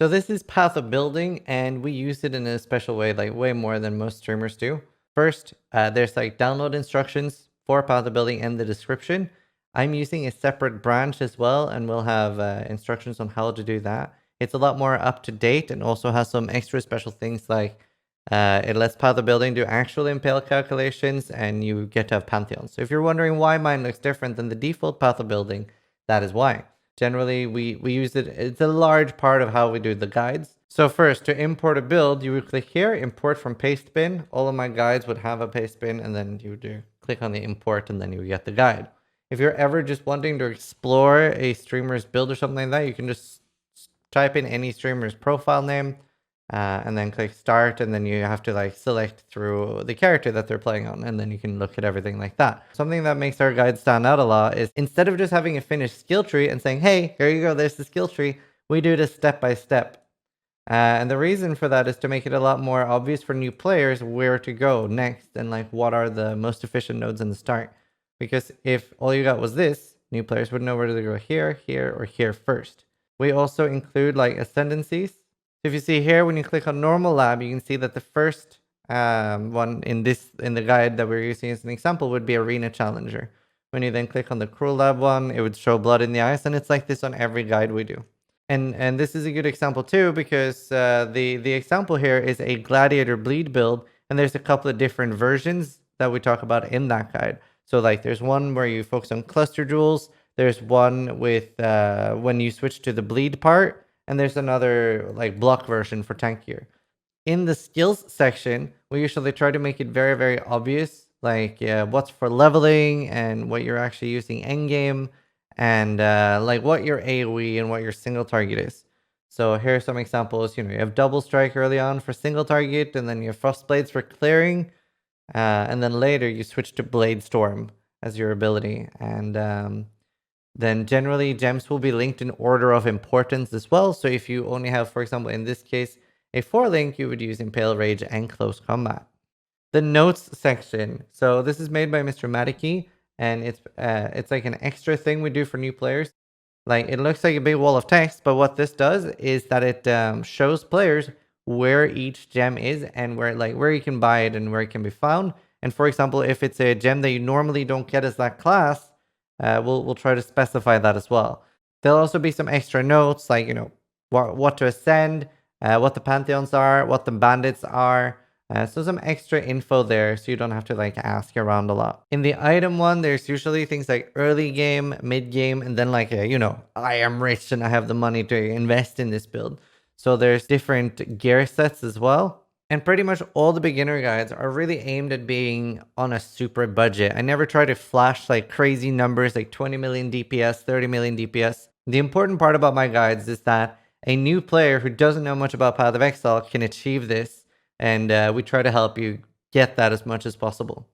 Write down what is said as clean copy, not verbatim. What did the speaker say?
So this is path of building, and we use it in a special way, like way more than most streamers do. First, there's like download instructions for path of building and the description. I'm using a separate branch as well, and we'll have instructions on how to do that. It's a lot more up to date and also has some extra special things like it lets path of building do actual impale calculations, and you get to have pantheons. So if you're wondering why mine looks different than the default path of building, that is why. Generally, we use it. It's a large part of how we do the guides. So first, to import a build, you would click here, import from paste bin. All of my guides would have a paste bin, and then you would click on the import, and then you get the guide. If you're ever just wanting to explore a streamer's build or something like that, you can just type in any streamer's profile name, and then click start, and then you have to like select through the character that they're playing on, and then you can look at everything like that. Something that makes our guide stand out a lot is instead of just having a finished skill tree and saying, hey, here you go, there's the skill tree, we do this step by step. And the reason for that is to make it a lot more obvious for new players where to go next and like what are the most efficient nodes in the start. Because if all you got was this, new players would know where to go here, here, or here first. We also include like ascendancies. If you see here, when you click on normal lab, you can see that the first one in the guide that we're using as an example would be arena challenger. When you then click on the cruel lab one, it would show blood in the eyes, and it's like this on every guide we do. And this is a good example too, because the example here is a gladiator bleed build, and there's a couple of different versions that we talk about in that guide. So like there's one where you focus on cluster jewels, there's one with when you switch to the bleed part, and there's another like block version for tankier. In the skills section, we usually try to make it very, very obvious, like what's for leveling and what you're actually using endgame, and like what your AoE and what your single target is. So here are some examples. You have double strike early on for single target, and then you have frost blades for clearing, and then later you switch to blade storm as your ability. And then generally gems will be linked in order of importance as well. So if you only have, for example, in this case, a 4 link, you would use Impale, Rage, and Close Combat. The notes section. So this is made by Mr. Madiki, and it's like an extra thing we do for new players. Like it looks like a big wall of text, but what this does is that it shows players where each gem is and where you can buy it and where it can be found. And for example, if it's a gem that you normally don't get as that class, we'll try to specify that as well. There'll also be some extra notes like, what to ascend, what the pantheons are, what the bandits are. So some extra info there so you don't have to like ask around a lot. In the item one, there's usually things like early game, mid game, and then like, I am rich and I have the money to invest in this build. So there's different gear sets as well. And pretty much all the beginner guides are really aimed at being on a super budget. I never try to flash like crazy numbers like 20 million DPS, 30 million DPS. The important part about my guides is that a new player who doesn't know much about Path of Exile can achieve this, and we try to help you get that as much as possible.